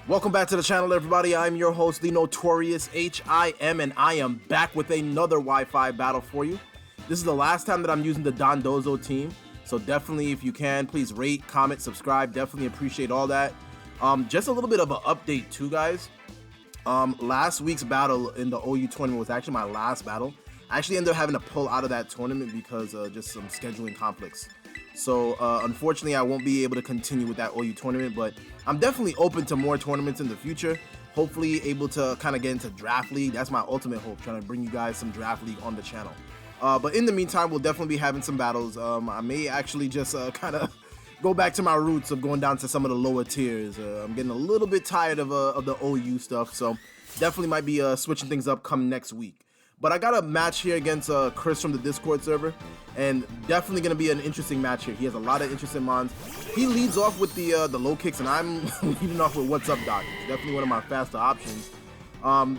Welcome back to the channel, everybody. I'm your host, the notorious H.I.M, and I am back with another Wi-Fi battle for you. This is the last time that I'm using the Dondozo team, so definitely, if you can, please rate, comment, subscribe. Definitely appreciate all that. Just a little bit of an update too, guys. Last week's battle in the OU tournament was actually my last battle. I actually ended up having to pull out of that tournament because just some scheduling conflicts. So unfortunately, I won't be able to continue with that OU tournament, but I'm definitely open to more tournaments in the future. Hopefully able to kind of get into Draft League. That's my ultimate hope, trying to bring you guys some Draft League on the channel. But in the meantime, we'll definitely be having some battles. I may actually just kind of go back to my roots of going down to some of the lower tiers. I'm getting a little bit tired of the OU stuff, so definitely might be switching things up come next week. But I got a match here against Chris from the Discord server, and definitely going to be an interesting match here. He has a lot of interesting mons. He leads off with the low kicks, and I'm leading off with What's Up Doc. It's definitely one of my faster options.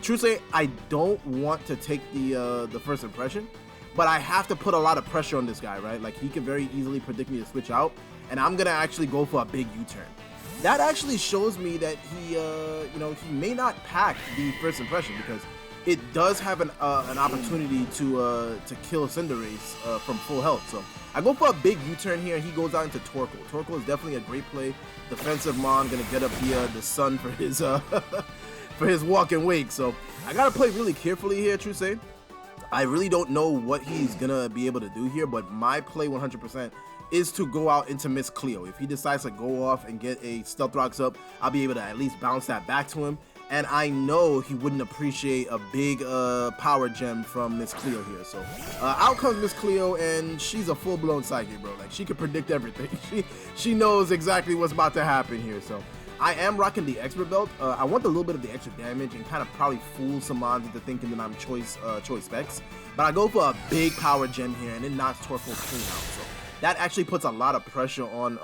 True say, I don't want to take the first impression, but I have to put a lot of pressure on this guy, right? Like, he can very easily predict me to switch out, and I'm going to actually go for a big U-turn. That actually shows me that he, he may not pack the first impression, because it does have an opportunity to kill Cinderace from full health. So I go for a big U-turn here, and he goes out into Torkoal. Torkoal is definitely a great play. Defensive Mon, gonna get up the sun for his for his walk and wake. So I gotta play really carefully here, true say. I really don't know what he's gonna be able to do here, but my play 100% is to go out into Miss Cleo. If he decides to go off and get a Stealth Rocks up, I'll be able to at least bounce that back to him. And I know he wouldn't appreciate a big power gem from Miss Cleo here. So out comes Miss Cleo, and she's a full-blown psychic, bro. Like, she can predict everything. She knows exactly what's about to happen here. So I am rocking the expert belt. I want a little bit of the extra damage and kind of probably fool some mons into thinking that I'm choice specs. But I go for a big power gem here, and it knocks Torkoal clean out. So that actually puts a lot of pressure on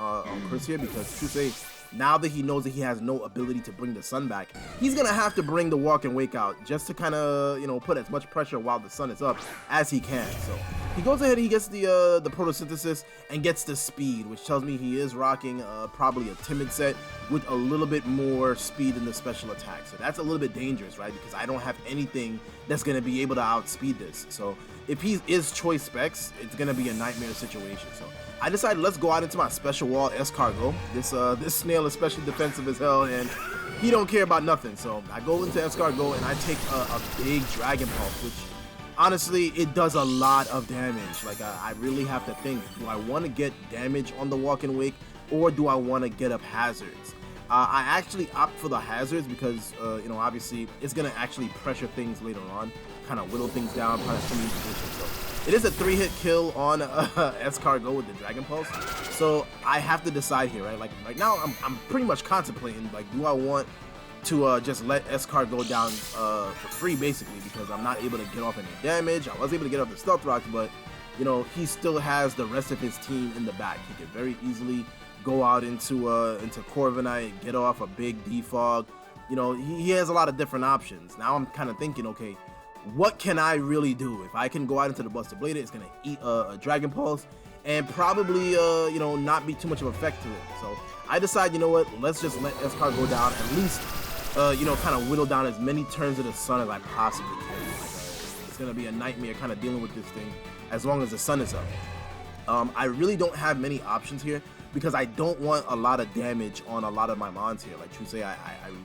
Chris here, because to say, now that he knows that he has no ability to bring the sun back, he's gonna have to bring the walk and wake out just to kind of, put as much pressure while the sun is up as he can. So he goes ahead, he gets the photosynthesis and gets the speed, which tells me he is rocking probably a timid set with a little bit more speed in the special attack. So that's a little bit dangerous, right? Because I don't have anything that's gonna be able to outspeed this. So if he is choice specs, it's gonna be a nightmare situation. So I decided, let's go out into my special wall, Escargot. This snail is especially defensive as hell, and he don't care about nothing. So I go into Escargot, and I take a big Dragon Pulse, which honestly, it does a lot of damage. Like, I really have to think, do I want to get damage on the Walk and Wake, or do I want to get up hazards? I actually opt for the hazards because, obviously, it's going to actually pressure things later on, kind of whittle things down, kind of put me in position. So it is a 3-hit kill on Escargot with the Dragon Pulse. So I have to decide here, right? Like, right now, I'm pretty much contemplating, like, do I want to just let Escargot down for free, basically, because I'm not able to get off any damage. I was able to get off the Stealth Rocks, but, he still has the rest of his team in the back. He can very easily go out into Corviknight, get off a big Defog. He has a lot of different options. Now I'm kind of thinking, okay, what can I really do? If I can go out into the Buster Blader, it's going to eat a Dragon Pulse and probably, not be too much of an effect to it. So I decide, you know what, let's just let Escar go down, at least, kind of whittle down as many turns of the sun as I possibly can. It's going to be a nightmare kind of dealing with this thing as long as the sun is up. I really don't have many options here, because I don't want a lot of damage on a lot of my mons here. Like, true say, I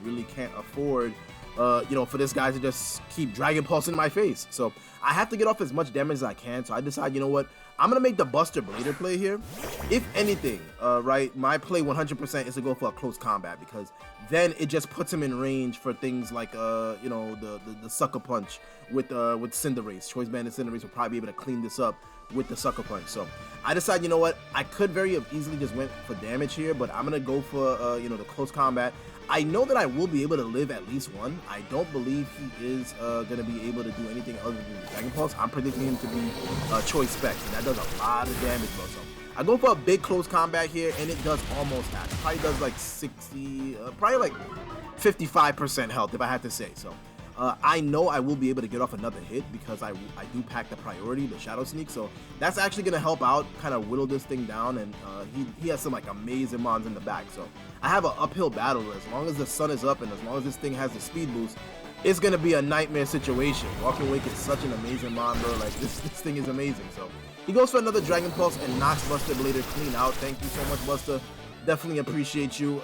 really can't afford for this guy to just keep Dragon Pulse in my face. So I have to get off as much damage as I can. So I decide, you know what, I'm going to make the Buster Blader play here. If anything, right, my play 100% is to go for a close combat, because then it just puts him in range for things like, the Sucker Punch with Cinderace. Choice Bandit Cinderace will probably be able to clean this up with the Sucker Punch. So I decide, you know what, I could very easily just went for damage here, but I'm going to go for, the close combat. I know that I will be able to live at least one. I don't believe he is going to be able to do anything other than the Dragon Pulse. I'm predicting him to be choice specs, and that does a lot of damage, bro. So I go for a big close combat here, and it does almost that. It probably does like 60, probably like 55% health, if I had to say. So I know I will be able to get off another hit because I do pack the priority, the Shadow Sneak, so that's actually going to help out, kind of whittle this thing down, and he has some like amazing mons in the back, so I have an uphill battle. As long as the sun is up and as long as this thing has the speed boost, it's going to be a nightmare situation. Walking Wake is such an amazing mon, bro. Like, this thing is amazing. So he goes for another Dragon Pulse and knocks Buster Blader clean out. Thank you so much, Buster. Definitely appreciate you,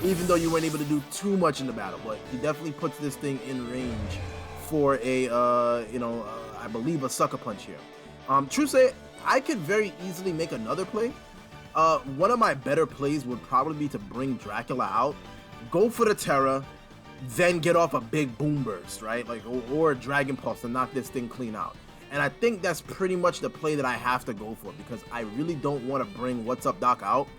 even though you weren't able to do too much in the battle, but he definitely puts this thing in range for a, I believe a Sucker Punch here. True say, I could very easily make another play. One of my better plays would probably be to bring Dracula out, go for the Tera, then get off a big Boomburst, right? Like, or a Dragon Pulse to knock this thing clean out. And I think that's pretty much the play that I have to go for, because I really don't want to bring What's Up Doc out,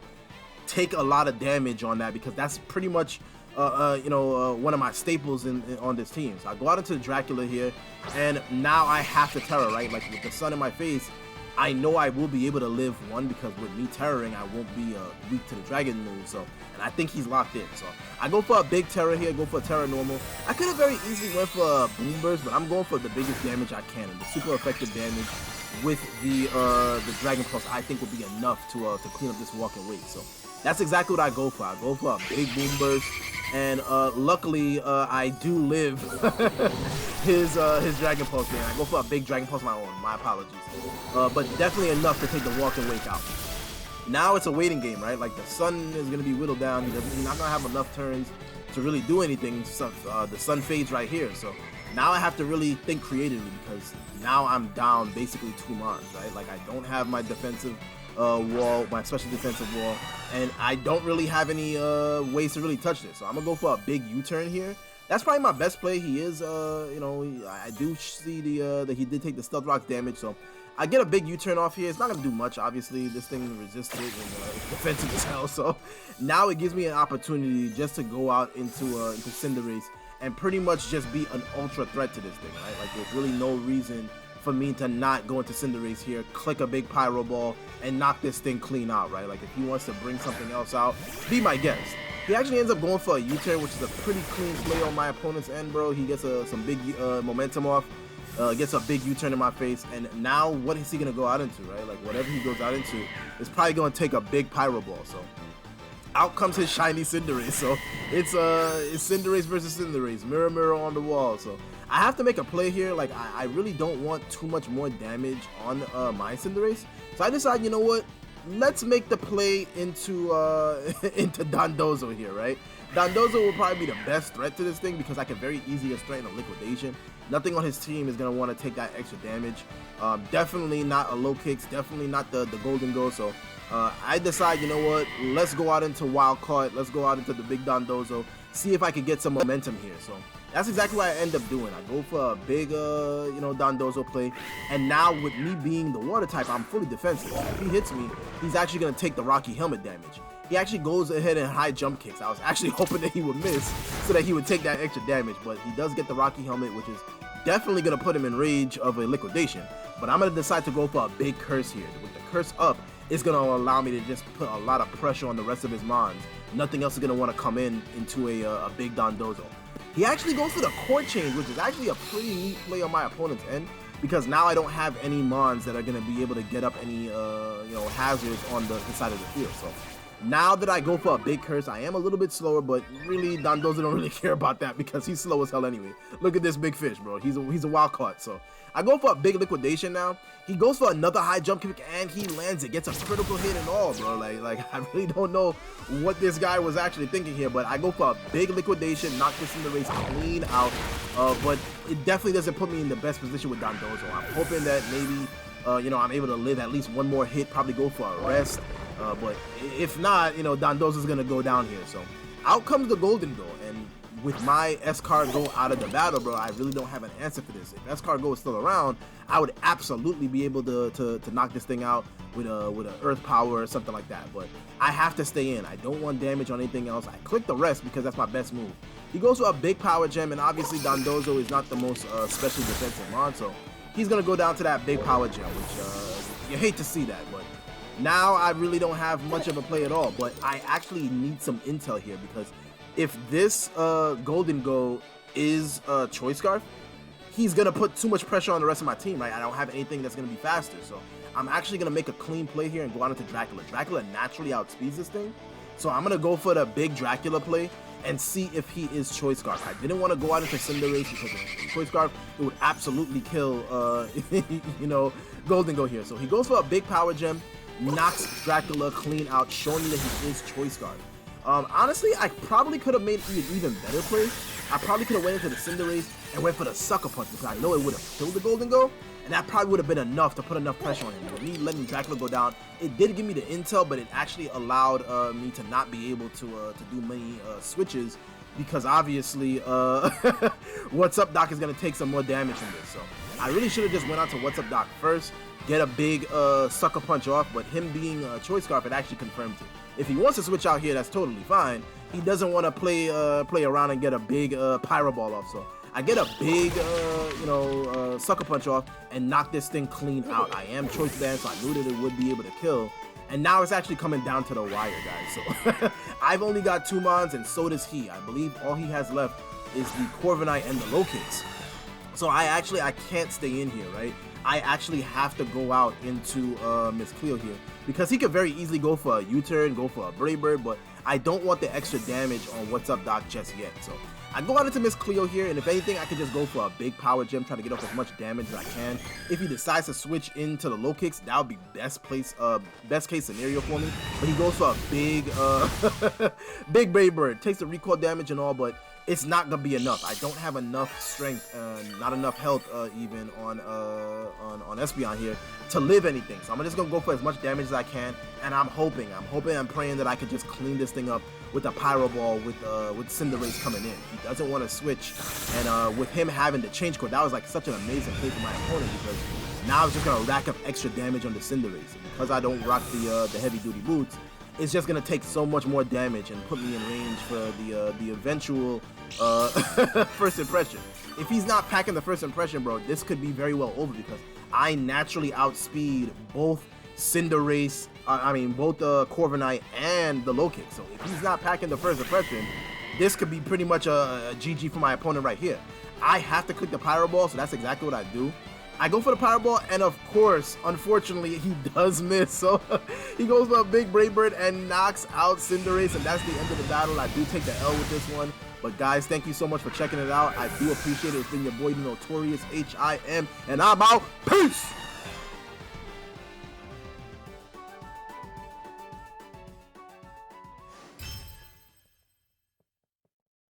take a lot of damage on that, because that's pretty much one of my staples on this team. So I go out into the Dracula here, and now I have to Tera, right? Like, with the sun in my face, I know I will be able to live one, because with me Terroring, I won't be weak to the Dragon move. So, and I think he's locked in. So I go for a big Tera here, go for a Tera normal. I could have very easily went for a Boomburst, but I'm going for the biggest damage I can, and the super effective damage with the Dragon Pulse I think will be enough to clean up this Walking Wake. So that's exactly what I go for. I go for a big Boomburst, and luckily I do live his Dragon Pulse game. I go for a big Dragon Pulse of my own. My apologies, but definitely enough to take the Walking Wake out. Now it's a waiting game, right? Like, the sun is gonna be whittled down. He's not gonna have enough turns to really do anything. So, the sun fades right here, so now I have to really think creatively, because now I'm down basically 2 mons, right? Like, I don't have my defensive wall, my special defensive wall, and I don't really have any ways to really touch this. So I'm gonna go for a big U-turn here. That's probably my best play. He is, I do see that he did take the Stealth Rock damage, so I get a big U-turn off here. It's not gonna do much, obviously. This thing resisted and it's defensive as hell. So now it gives me an opportunity just to go out into Cinderace and pretty much just be an ultra threat to this thing, right? Like, there's really no reason for me to not go into Cinderace here, click a big Pyro Ball, and knock this thing clean out, right? Like, if he wants to bring something else out, be my guest. He actually ends up going for a U-turn, which is a pretty clean play on my opponent's end, bro. He gets some big momentum off, gets a big U-turn in my face, and now what is he gonna go out into, right? Like, whatever he goes out into is probably gonna take a big Pyro Ball. So out comes his shiny Cinderace. So it's Cinderace versus Cinderace, mirror mirror on the wall. So I have to make a play here. Like, I really don't want too much more damage on my Cinderace. So I decide, you know what? Let's make the play into into Dondozo here, right? Dondozo will probably be the best threat to this thing, because I can very easily just threaten a Liquidation. Nothing on his team is going to want to take that extra damage. Definitely not a low kicks, definitely not the Golden Go. So I decide, you know what, let's go out into Wild Card, let's go out into the big Dondozo, see if I can get some momentum here. So that's exactly what I end up doing. I go for a big, Dondozo play, and now with me being the water type, I'm fully defensive. If he hits me, he's actually going to take the Rocky Helmet damage. He actually goes ahead and high jump kicks. I was actually hoping that he would miss so that he would take that extra damage, but he does get the Rocky Helmet, which is definitely going to put him in range of a Liquidation. But I'm going to decide to go for a big Curse here. With the Curse up, it's going to allow me to just put a lot of pressure on the rest of his mons. Nothing else is going to want to come into a big Dondozo. He actually goes for the Core Change, which is actually a pretty neat play on my opponent's end, because now I don't have any mons that are going to be able to get up any hazards on the side of the field. So now that I go for a big Curse, I am a little bit slower, but really Dondozo don't really care about that, because he's slow as hell anyway. Look at this big fish, bro. He's a wild card. So I go for a big Liquidation now. He goes for another high jump kick, and he lands it. Gets a critical hit and all, bro. Like I really don't know what this guy was actually thinking here, but I go for a big Liquidation, knock this Cinderace clean out. But it definitely doesn't put me in the best position with Dondozo. I'm hoping that maybe, I'm able to live at least one more hit, probably go for a rest. But if not, Dondozo's gonna go down here. So out comes the Golden Go, and with my Escargot out of the battle, bro, I really don't have an answer for this. If Escargot is still around, I would absolutely be able to knock this thing out with a Earth Power or something like that. But I have to stay in. I don't want damage on anything else. I click the rest because that's my best move. He goes for a big Power Gem, and obviously Dondozo is not the most special defensive mon, so he's gonna go down to that big Power Gem, which you hate to see that, but now I really don't have much of a play at all. But I actually need some intel here, because if this Golden Go is Choice Scarf, he's gonna put too much pressure on the rest of my team, right? I don't have anything that's gonna be faster, so I'm actually gonna make a clean play here and go out into Dracula. Dracula naturally outspeeds this thing, so I'm gonna go for the big Dracula play and see if he is Choice Scarf. I didn't want to go out into Cinderace because if Choice Scarf, it would absolutely kill, you know, Gholdengo here. So he goes for a big Power Gem, knocks Dracula clean out, showing me that he is Choice Scarf. Honestly, I probably could have made an even better play. I probably could have went into the Cinderace and went for the Sucker Punch because I know it would have killed the Gholdengo, and that probably would have been enough to put enough pressure on him. But me letting Dracula go down, it did give me the intel, but it actually allowed me to not be able to do many switches because obviously What's Up Doc is going to take some more damage from this. So I really should have just went out to What's Up Doc first, get a big Sucker Punch off, but him being Choice Scarf, it actually confirms it. If he wants to switch out here, that's totally fine. He doesn't want to play around and get a big Pyro Ball off. So I get a big, you know, Sucker Punch off and knock this thing clean out. I am Choice Band, so I knew that it would be able to kill. And now it's actually coming down to the wire, guys. So I've only got 2 Mons, and so does he. I believe all he has left is the Corviknight and the Locates. So I can't stay in here, right? I actually have to go out into Miss Cleo here because he could very easily go for a U-turn, go for a Brave Bird, but I don't want the extra damage on What's Up Doc just yet. So I go out into Miss Cleo here, and if anything, I could just go for a big Power Gem, try to get off as much damage as I can. If he decides to switch into the low kicks, that would be best case scenario for me. But he goes for a big, big Brave Bird, takes the recoil damage and all, but it's not gonna be enough. I don't have enough strength, not enough health, even on Espeon here to live anything. So I'm just gonna go for as much damage as I can, and I'm hoping, I'm praying that I could just clean this thing up with a Pyro Ball with Cinderace coming in. He doesn't want to switch, and with him having the change core, that was like such an amazing play for my opponent because now it's just gonna rack up extra damage on the Cinderace. And because I don't rock the heavy duty boots, it's just gonna take so much more damage and put me in range for the eventual first impression. If he's not packing the first impression, bro, this could be very well over because I naturally outspeed both Cinderace, both the Corviknight and the low kick. So if he's not packing the first impression, this could be pretty much a GG for my opponent right here. I have to click the Pyro Ball, so that's exactly what I do. I go for the Pyro Ball, and of course, unfortunately, he does miss. So he goes for a big Brave Bird and knocks out Cinderace, and that's the end of the battle. I do take the L with this one. But guys, thank you so much for checking it out. I do appreciate it. It's been your boy, the Notorious H.I.M, and I'm out. Peace!